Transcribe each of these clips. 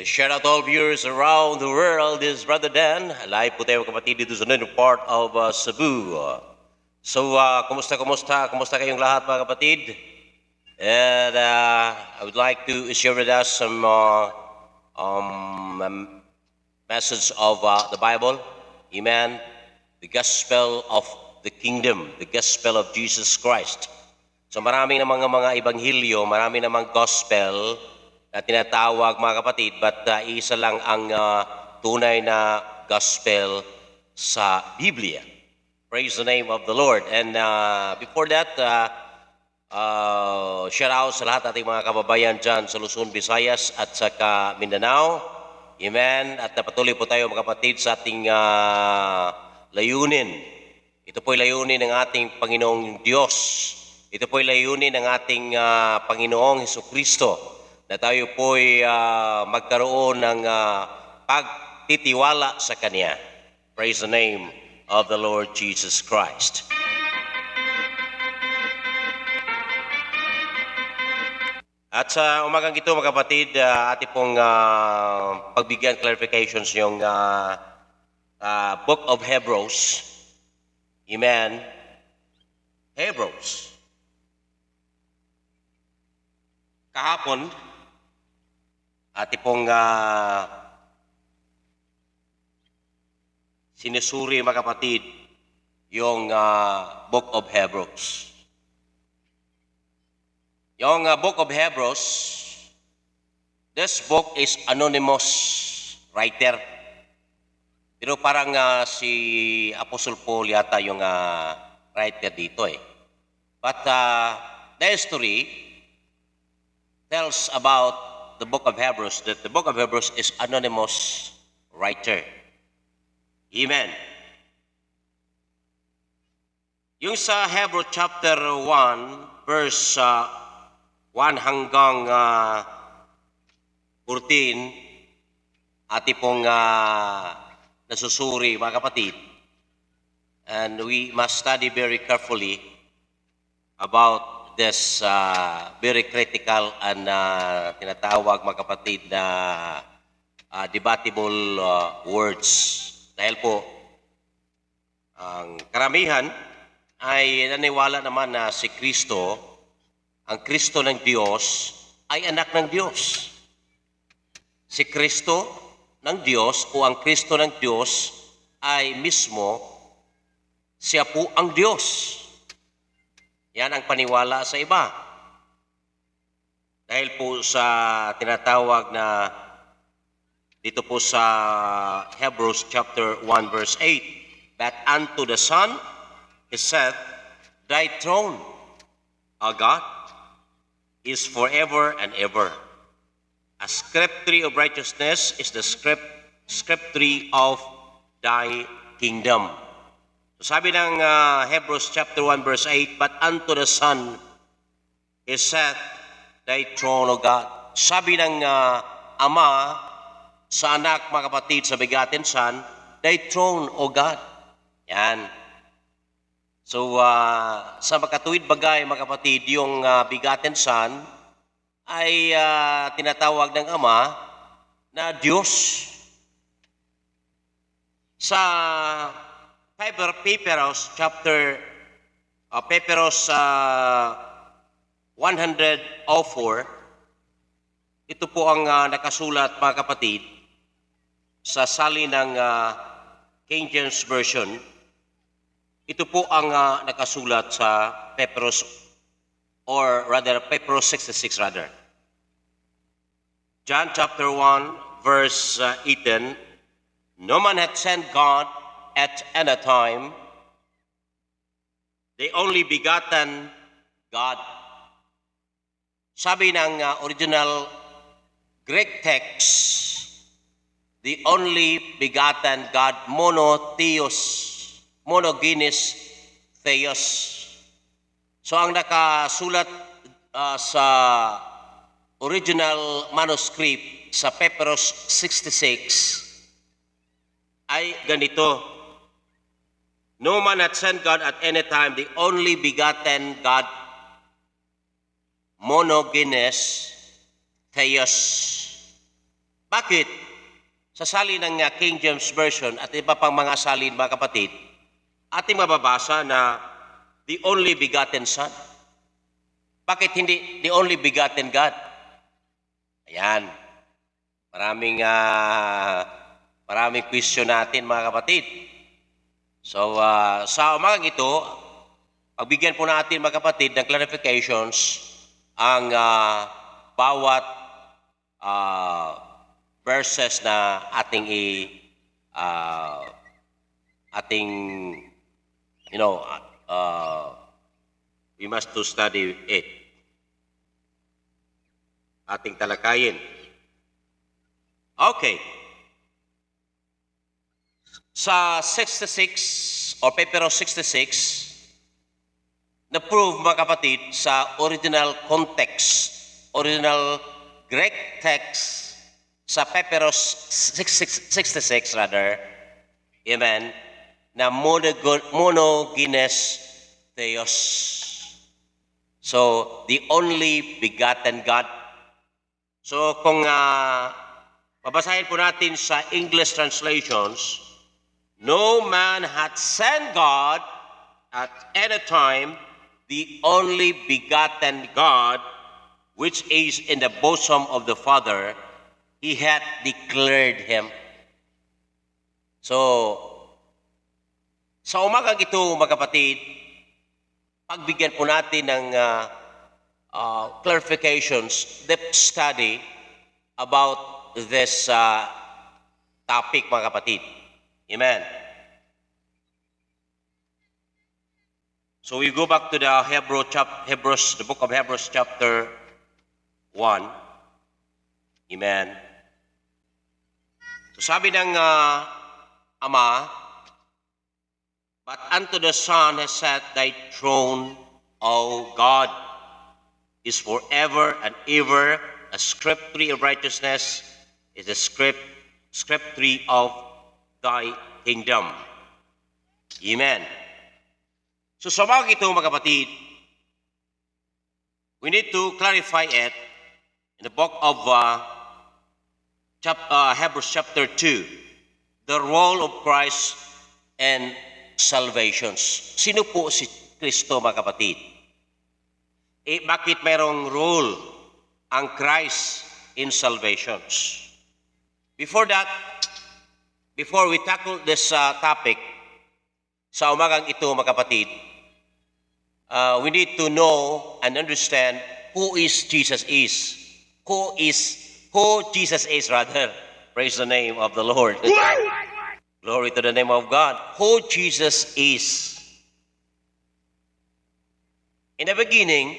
Shout out all viewers around the world. This is Brother Dan. Live po tayo kapatid dito sa northern part of Cebu. Kumusta kayong lahat mga kapatid? And I would like to share with us some message of the Bible. Amen. The gospel of the kingdom, the gospel of Jesus Christ. So marami na mga ebanghelyo, marami namang gospel na tinatawag mga kapatid, but isa lang ang tunay na gospel sa Biblia. Praise the name of the Lord. And before that, shout out sa lahat ating mga kababayan dyan sa Luzon, Visayas at sa Mindanao. Amen. At patuloy po tayo mga kapatid sa ating layunin. Ito po'y layunin ng ating Panginoong Diyos. Ito po'y layunin ng ating Panginoong Hesukristo, na tayo po'y magkaroon ng pagtitiwala sa Kanya. Praise the name of the Lord Jesus Christ. At sa umagang ito mga kapatid, ating pong pagbigyan clarifications yung Book of Hebrews. Amen. Hebrews. Kahapon, ating pong sinusuri mga kapatid yung Book of Hebrews. Yung Book of Hebrews, this book is anonymous writer. Pero parang si Apostle Paul yata yung writer dito eh. But the history tells about the book of Hebrews, that the book of Hebrews is anonymous writer. Amen. Yung sa Hebrew chapter 1, verse 1 hanggang 14, ati pong nasusuri mga kapatid. And we must study very carefully about this very critical and tinatawag mga kapatid na debatable words. Dahil po, ang karamihan ay naniwala naman na si Kristo, ang Kristo ng Diyos, ay anak ng Diyos. Si Kristo ng Diyos o ang Kristo ng Diyos ay mismo, siya po ang Diyos. Yan ang paniwala sa iba. Dahil po sa tinatawag na dito po sa Hebrews chapter 1 verse 8, that unto the Son is said, thy throne, O God, is forever and ever. A scripture of righteousness is the scripture of thy kingdom. So sabi ng Hebrews chapter 1 verse 8, but unto the Son is set thy throne, O God. Sabi ng Ama sa anak, mga kapatid, sa bigatin Son, thy throne, O God. Yan. So sa makatuwid bagay, mga kapatid, yung bigatin Son ay tinatawag ng Ama na Diyos. Sa Papyrus chapter Papyrus 104, ito po ang nakasulat mga kapatid sa salin ng King James Version. Ito po ang nakasulat sa Papyrus, or rather Papyrus 66 rather. John chapter 1 verse 18, no man hath sent God at any time, the only begotten God. Sabi ng original Greek text, the only begotten God, monotheos, monogenes theos. So ang nakasulat sa original manuscript sa Papyrus 66 ay ganito, no man hath sent God at any time, the only begotten God, monogenes theos. Bakit? Sa salin ng King James Version at iba pang mga salin, mga kapatid, ating mababasa na the only begotten Son. Bakit hindi the only begotten God? Ayan. Maraming question natin, mga kapatid. So, sa umagang ito, pagbigyan po natin, mga kapatid, ng clarifications ang bawat verses na ating we must to study it. Ating talakayin. Okay. Sa 66 o Pepero 66, na-prove, mga kapatid, sa original context, original Greek text sa Pepero 66 rather, amen, na monogenes Theos. So, the only begotten God. So, kung babasahin po natin sa English translations, no man hath seen God at any time, the only begotten God, which is in the bosom of the Father, He hath declared Him. So, sa umagang ito, mga kapatid, pagbigyan po natin ng clarifications, depth study about this topic, mga kapatid. Amen. So we go back to the the book of Hebrews chapter 1. Amen. So sabi ng Ama, but unto the Son has set thy throne, O God, is forever and ever. A script tree of righteousness is a script tree of thy kingdom. Amen. So sa mga ito, mga kapatid, we need to clarify it in the book of Hebrews chapter 2, the role of Christ and salvations. Sino po si Kristo, mga kapatid? Bakit mayroong role ang Christ in salvations? Before we tackle this topic, sa umagang ito, mga kapatid, we need to know and understand who Jesus is. Who Jesus is, rather. Praise the name of the Lord. Glory to the name of God. Who Jesus is. In the beginning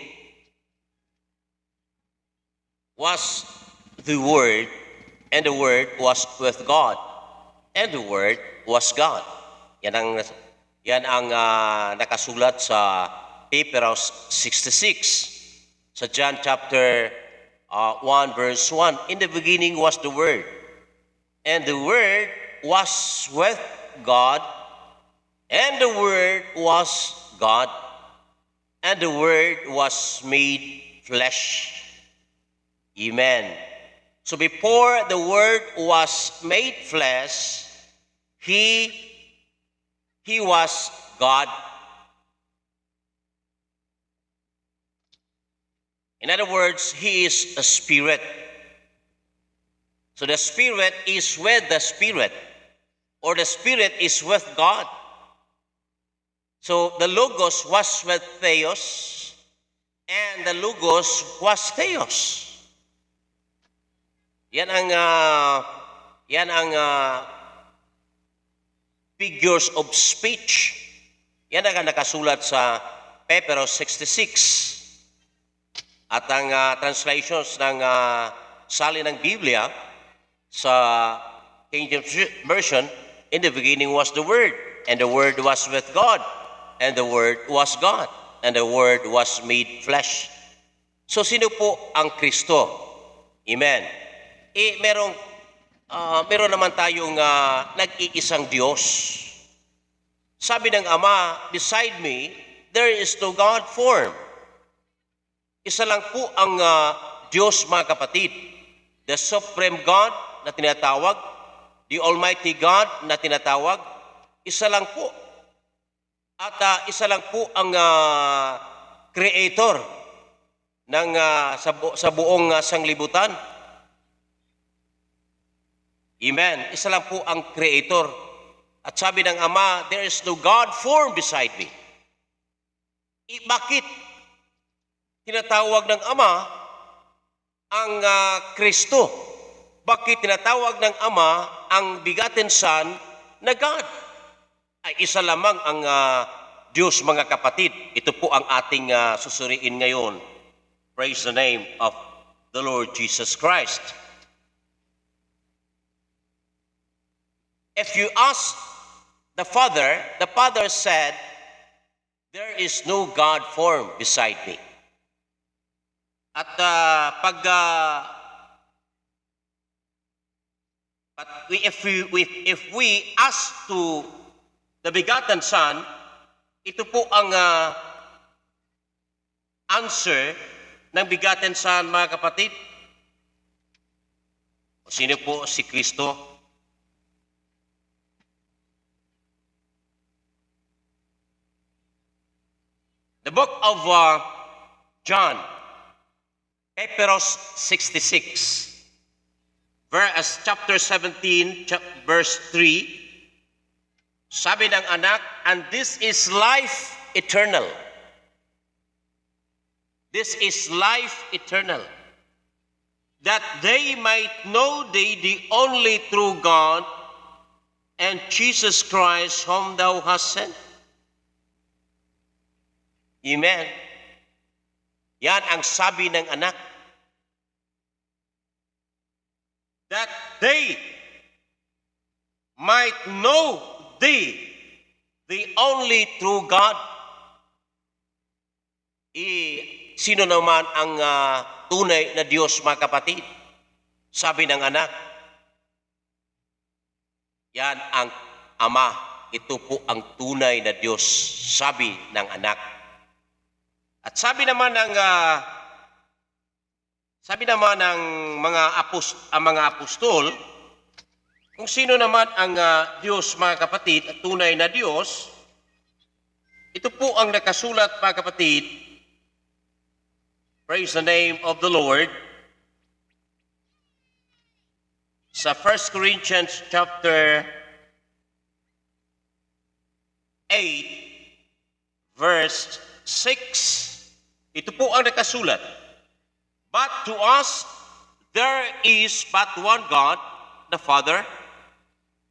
was the Word, and the Word was with God, and the Word was God. Yan ang nakasulat sa Pepero 66. Sa John chapter 1 verse 1. In the beginning was the Word, and the Word was with God, and the Word was God, and the Word was made flesh. Amen. So before the Word was made flesh, He was God. In other words, He is a spirit. So the Spirit is with the Spirit, or the Spirit is with God. So the Logos was with Theos, and the Logos was Theos. Yan ang figures of speech. Yan ang nakasulat sa Pepero 66. At ang translations ng salin ng Biblia sa King James Version, in the beginning was the Word, and the Word was with God, and the Word was God, and the Word was made flesh. So sino po ang Kristo? Amen. Meron naman tayong nag-iisang Diyos. Sabi ng Ama, beside me, there is no God form. Isa lang po ang Diyos, mga kapatid. The supreme God na tinatawag, the Almighty God na tinatawag, isa lang po. At isa lang po ang creator ng sa buong sanglibutan. Amen. Isa lang po ang creator. At sabi ng Ama, there is no God formed beside me. Bakit tinatawag ng Ama ang Kristo? Bakit tinatawag ng Ama ang begotten Son na God? Ay isa lamang ang Diyos, mga kapatid. Ito po ang ating susuriin ngayon. Praise the name of the Lord Jesus Christ. If you ask the Father said, there is no God formed beside me. At if we ask to the begotten Son, ito po ang answer ng begotten Son, mga kapatid. Sino po si Kristo? The book of John, Eperos 66, chapter 17, verse 3, sabi ng anak, and this is life eternal. This is life eternal, that they might know thee, the only true God, and Jesus Christ, whom thou hast sent. Amen. Yan ang sabi ng anak. That they might know thee, the only true God. Sino naman ang tunay na Diyos, mga kapatid? Sabi ng anak. Yan ang Ama. Ito po ang tunay na Diyos, sabi ng anak. At sabi naman ng mga apostol, kung sino naman ang Diyos, mga kapatid, at tunay na Diyos, ito po ang nakasulat, mga kapatid. Praise the name of the Lord. Sa 1 Corinthians chapter 8, verse 6. Ito po ang nakasulat. But to us, there is but one God, the Father,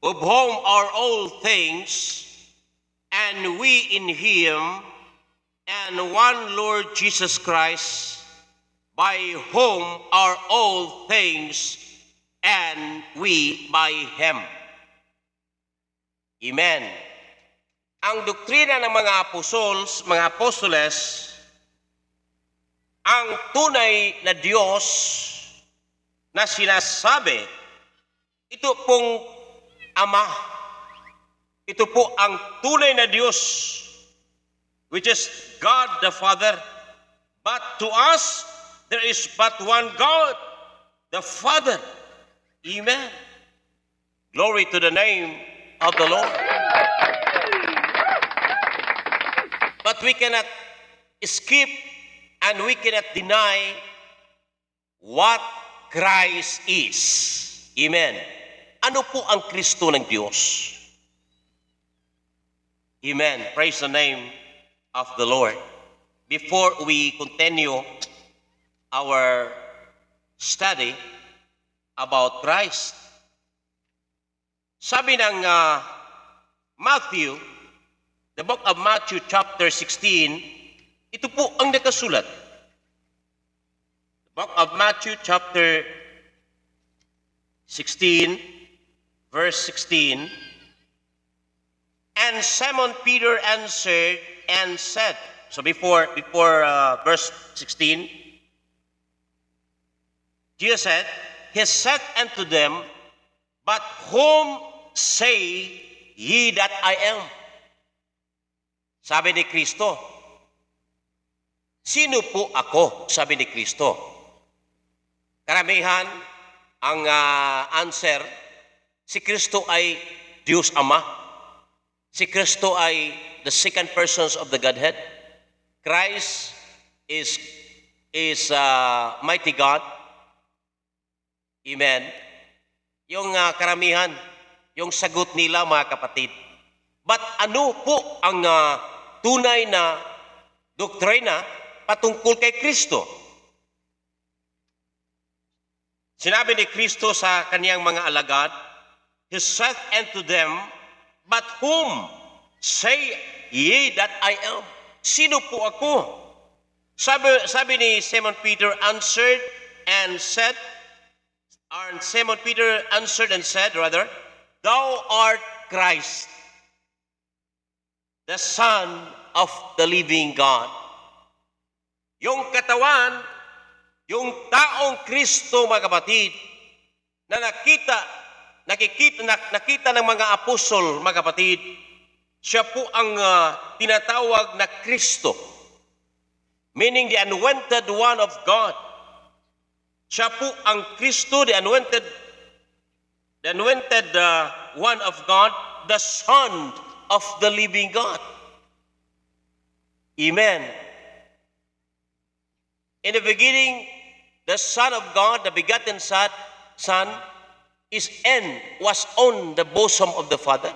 of whom are all things, and we in Him, and one Lord Jesus Christ, by whom are all things, and we by Him. Amen. Ang doktrina ng mga apostoles, ang tunay na Diyos na sinasabi, ito pong Ama. Ito po ang tunay na Diyos, which is God the Father. But to us, there is but one God, the Father. Amen. Glory to the name of the Lord. But we cannot skip and we cannot deny what Christ is. Amen. Ano po ang Kristo ng Diyos? Amen. Praise the name of the Lord. Before we continue our study about Christ, sabi ng Matthew, the book of Matthew chapter 16, ito po ang nakasulat. The book of Matthew chapter 16, verse 16, and Simon Peter answered and said, so before verse 16, Jesus said, He said unto them, but whom say ye that I am? Sabi ni Kristo, sino po ako? Sabi ni Kristo. Karamihan ang answer, si Kristo ay Diyos Ama. Si Kristo ay the second persons of the Godhead. Christ is mighty God. Amen. Yung karamihan, yung sagot nila mga kapatid. But ano po ang tunay na doktrina patungkol kay Kristo? Sinabi ni Kristo sa kaniyang mga alagad, He said unto them, But whom say ye that I am? Sino po ako? Sabi ni Simon Peter answered and said, Thou art Christ, the Son of the living God. Yung katawan, yung taong Kristo, mga kapatid, na nakita ng mga apostol, mga kapatid, siya po ang tinatawag na Kristo, meaning the anointed one of God. Siya po ang Kristo, the anointed one of God, the Son of the living God. Amen. In the beginning, the Son of God, the begotten Son, was on the bosom of the Father.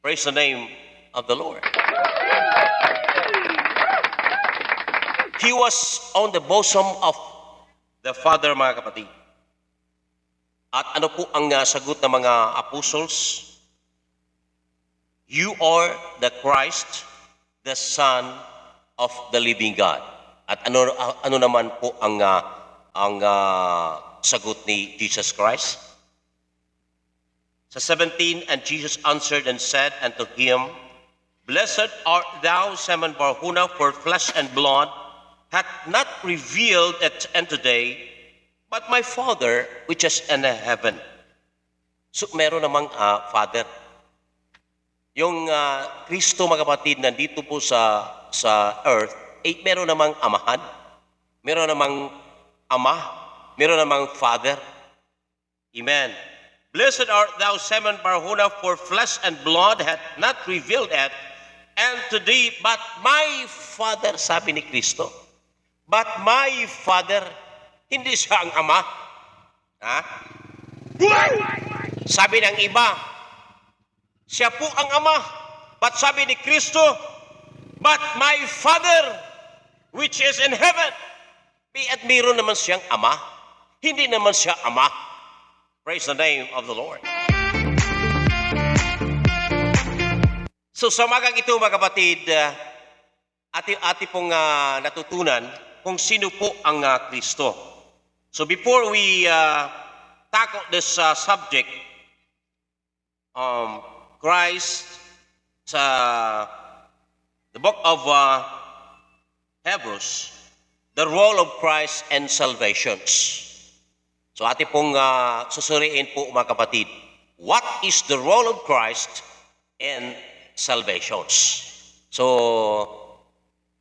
Praise the name of the Lord. He was on the bosom of the Father, mga kapatid. At ano po ang sagot ng mga apostles? You are the Christ, the Son of the living God. At ano naman po ang sagot ni Jesus Christ? Sa 17, and Jesus answered and said unto him, Blessed art thou, Simon Bar-Jonah, for flesh and blood hath not revealed it unto thee, but my Father which is in heaven. So meron namang Father. Yung Kristo, mga kapatid, nandito po sa earth, meron namang amahan, meron namang ama, meron namang Father. Amen. Blessed art thou, Simon Bar-Jonah, for flesh and blood hath not revealed it unto thee, but my Father, sabi ni Kristo. But my Father, hindi siya ang ama. Ha? Sabi ng iba, siya po ang ama. But sabi ni Kristo, but my Father, which is in heaven. At mayroon naman siyang ama. Hindi naman siya ama. Praise the name of the Lord. So sa umagang ito, mga kapatid, ati pong natutunan kung sino po ang Kristo. So before we tackle this subject, Christ, sa the book of Hebrews, the role of Christ and salvations. So atin pong susuriin po, mga kapatid, what is the role of Christ in salvations? So,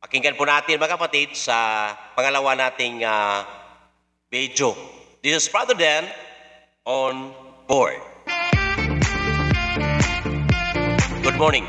pakinggan po natin, mga kapatid, sa pangalawa nating video. This is Brother Dan on board. Good morning.